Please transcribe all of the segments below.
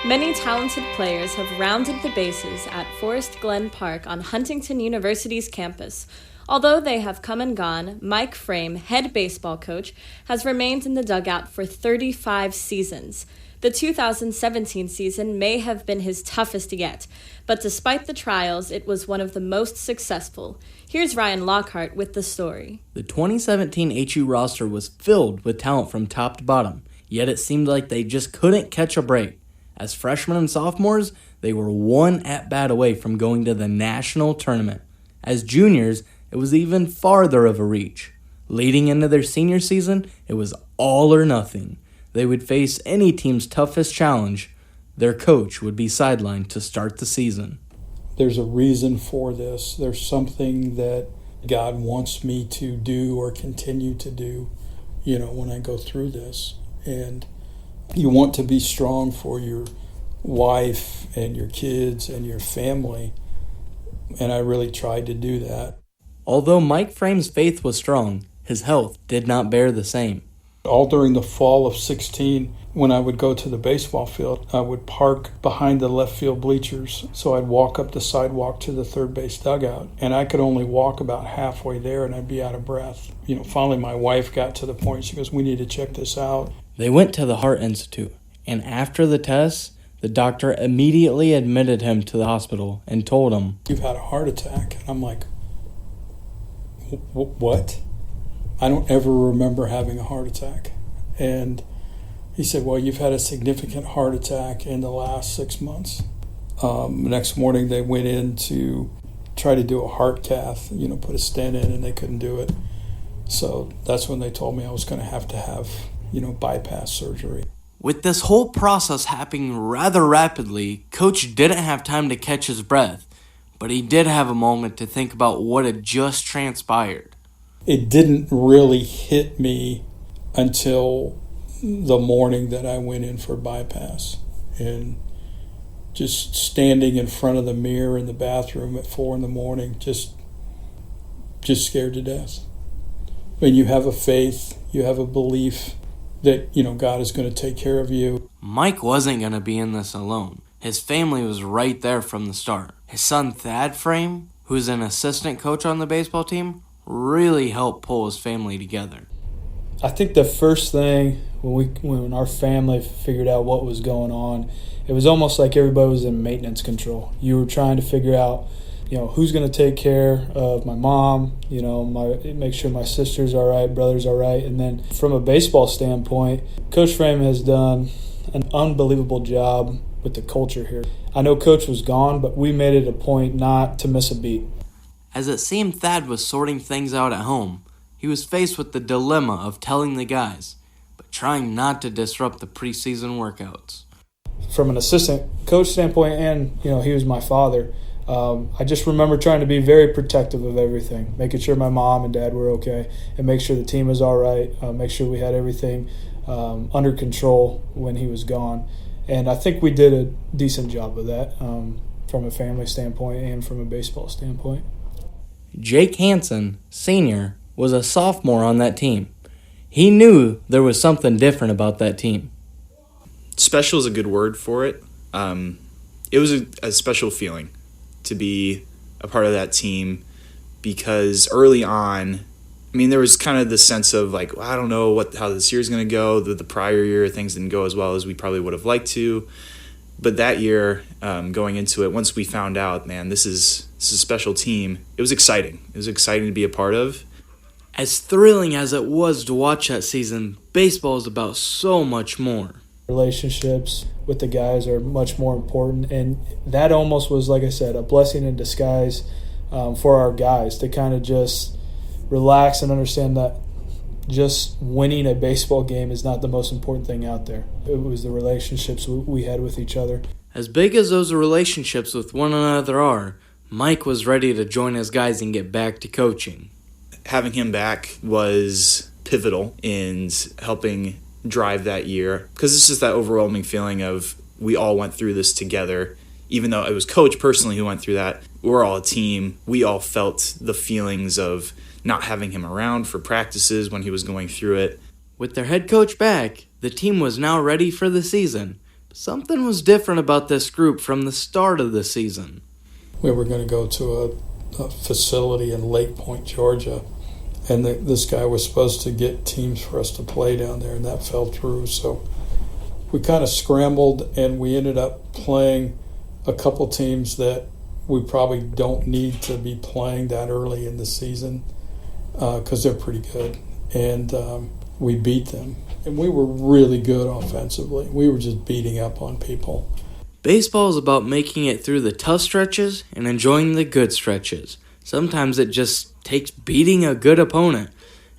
Many talented players have rounded the bases at Forest Glen Park on Huntington University's campus. Although they have come and gone, Mike Frame, head baseball coach, has remained in the dugout for 35 seasons. The 2017 season may have been his toughest yet, but despite the trials, it was one of the most successful. Here's Ryan Lockhart with the story. The 2017 HU roster was filled with talent from top to bottom, yet it seemed like they just couldn't catch a break. As freshmen and sophomores, they were one at-bat away from going to the national tournament. As juniors, it was even farther of a reach. Leading into their senior season, it was all or nothing. They would face any team's toughest challenge. Their coach would be sidelined to start the season. There's a reason for this. There's something that God wants me to do or continue to do, when I go through this. And you want to be strong for your wife and your kids and your family. And I really tried to do that. Although Mike Frame's faith was strong, his health did not bear the same. All during the fall of 16, when I would go to the baseball field, I would park behind the left field bleachers. So I'd walk up the sidewalk to the third base dugout, and I could only walk about halfway there and I'd be out of breath. Finally my wife got to the point, she goes, "We need to check this out." They went to the Heart Institute, and after the tests, the doctor immediately admitted him to the hospital and told him, "You've had a heart attack." And I'm like, "What?" I don't ever remember having a heart attack. And he said, "Well, you've had a significant heart attack in the last 6 months." Next morning, they went in to try to do a heart cath, put a stent in, and they couldn't do it. So that's when they told me I was going to have bypass surgery. With this whole process happening rather rapidly, Coach didn't have time to catch his breath, but he did have a moment to think about what had just transpired. It didn't really hit me until the morning that I went in for bypass. And just standing in front of the mirror in the bathroom at 4 a.m, just scared to death. When you have a faith, you have a belief that, God is going to take care of you. Mike wasn't going to be in this alone. His family was right there from the start. His son Thad Frame, who's an assistant coach on the baseball team, really helped pull his family together. I think the first thing when our family figured out what was going on, it was almost like everybody was in maintenance control. You were trying to figure out, who's going to take care of my mom, make sure my sister's all right, brother's all right. And then from a baseball standpoint, Coach Frame has done an unbelievable job with the culture here. I know Coach was gone, but we made it a point not to miss a beat. As it seemed Thad was sorting things out at home, he was faced with the dilemma of telling the guys, but trying not to disrupt the preseason workouts. From an assistant coach standpoint, and he was my father, I just remember trying to be very protective of everything, making sure my mom and dad were okay, and make sure the team was all right, make sure we had everything under control when he was gone. And I think we did a decent job of that from a family standpoint and from a baseball standpoint. Jake Hansen, senior, was a sophomore on that team. He knew there was something different about that team. Special is a good word for it. It was a special feeling to be a part of that team because early on, there was kind of the sense of like, I don't know how this year's going to go. The prior year, things didn't go as well as we probably would have liked to. But that year, going into it, once we found out, man, this is a special team, it was exciting. It was exciting to be a part of. As thrilling as it was to watch that season, baseball is about so much more. Relationships with the guys are much more important, and that almost was, like I said, a blessing in disguise for our guys to kind of just relax and understand that just winning a baseball game is not the most important thing out there. It was the relationships we had with each other. As big as those relationships with one another are, Mike was ready to join his guys and get back to coaching. Having him back was pivotal in helping drive that year because it's just that overwhelming feeling of we all went through this together. Even though it was Coach personally who went through that, we're all a team. We all felt the feelings of not having him around for practices when he was going through it. With their head coach back, the team was now ready for the season. something was different about this group from the start of the season. We were going to go to a facility in Lake Point, Georgia, and this guy was supposed to get teams for us to play down there, and that fell through. So we kind of scrambled, and we ended up playing a couple teams that we probably don't need to be playing that early in the season because they're pretty good. And we beat them. And we were really good offensively. We were just beating up on people. Baseball is about making it through the tough stretches and enjoying the good stretches. Sometimes it just takes beating a good opponent,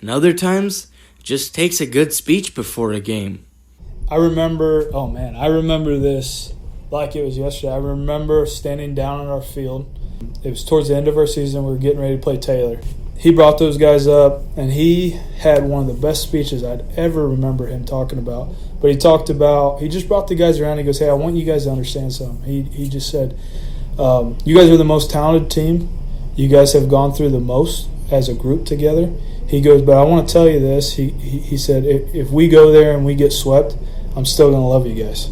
and other times it just takes a good speech before a game. I remember this like it was yesterday. I remember standing down on our field. It was towards the end of our season. We were getting ready to play Taylor. He brought those guys up, and he had one of the best speeches I'd ever remember him talking about. But he just brought the guys around. He goes, hey, I want you guys to understand something. He just said, you guys are the most talented team. You guys have gone through the most as a group together. He goes, but I want to tell you this. He said, if we go there and we get swept, I'm still going to love you guys.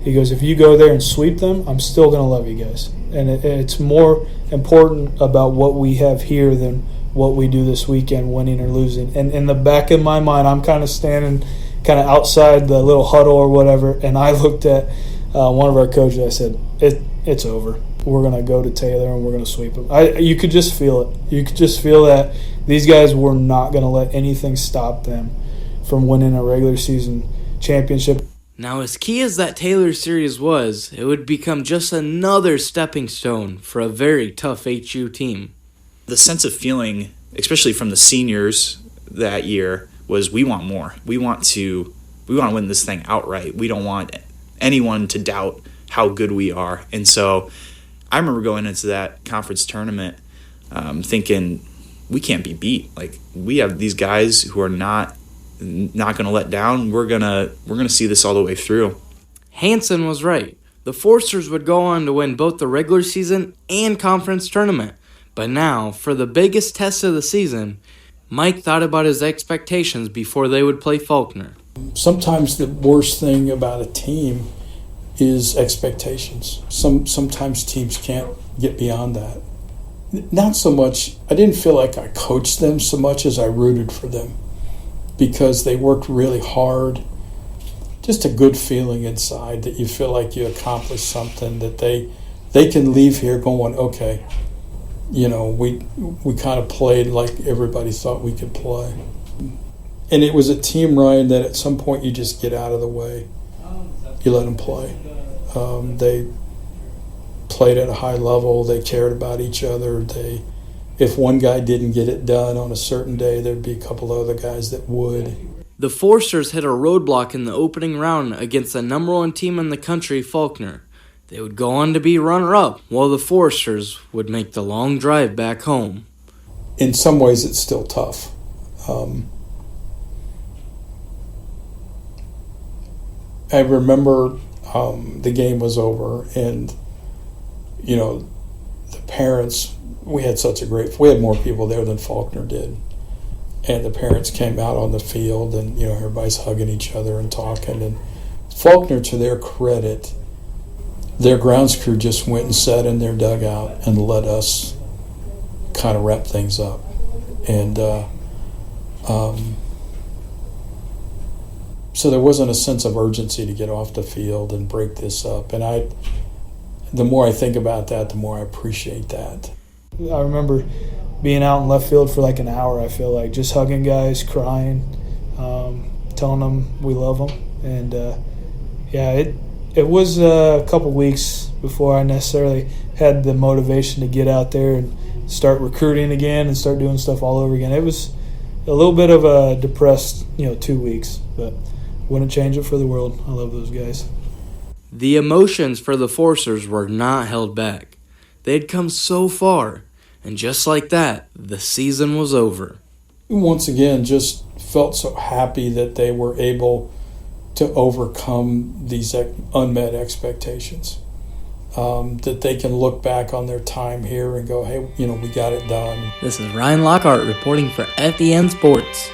He goes, if you go there and sweep them, I'm still going to love you guys. And it's more important about what we have here than what we do this weekend, winning or losing. And in the back of my mind, I'm kind of standing kind of outside the little huddle or whatever, and I looked at one of our coaches. I said, it's over. We're going to go to Taylor and we're going to sweep them. You could just feel it. You could just feel that these guys were not going to let anything stop them from winning a regular season championship. Now, as key as that Taylor series was, it would become just another stepping stone for a very tough HU team. The sense of feeling, especially from the seniors that year, was we want more. We want to win this thing outright. We don't want anyone to doubt how good we are. And so I remember going into that conference tournament thinking we can't be beat. Like, we have these guys who are not going to let down. We're gonna see this all the way through. Hansen was right. The Forsters would go on to win both the regular season and conference tournament. But now, for the biggest test of the season, Mike thought about his expectations before they would play Faulkner. Sometimes the worst thing about a team is expectations. Sometimes teams can't get beyond that. Not so much, I didn't feel like I coached them so much as I rooted for them because they worked really hard. Just a good feeling inside that you feel like you accomplished something, that they can leave here going, okay, you know, we kind of played like everybody thought we could play. And it was a team, Ryan, that at some point you just get out of the way. You let them play. They played at a high level. They cared about each other. If one guy didn't get it done on a certain day, there'd be a couple other guys that would. The Forsters hit a roadblock in the opening round against the number one team in the country, Faulkner. They would go on to be runner-up, while the Forsters would make the long drive back home. In some ways, it's still tough. I remember the game was over, and, you know, the parents, we had more people there than Faulkner did. And the parents came out on the field, and, you know, everybody's hugging each other and talking. And Faulkner, to their credit, their grounds crew just went and sat in their dugout and let us kind of wrap things up. And so there wasn't a sense of urgency to get off the field and break this up. And the more I think about that, the more I appreciate that. I remember being out in left field for like an hour, I feel like, just hugging guys, crying, telling them we love them. And, it was a couple weeks before I necessarily had the motivation to get out there and start recruiting again and start doing stuff all over again. It was a little bit of a depressed, 2 weeks, but wouldn't change it for the world. I love those guys. The emotions for the Forsters were not held back. They had come so far, and just like that, the season was over. Once again, just felt so happy that they were able to overcome these unmet expectations. That they can look back on their time here and go, hey, we got it done. This is Ryan Lockhart reporting for FEN Sports.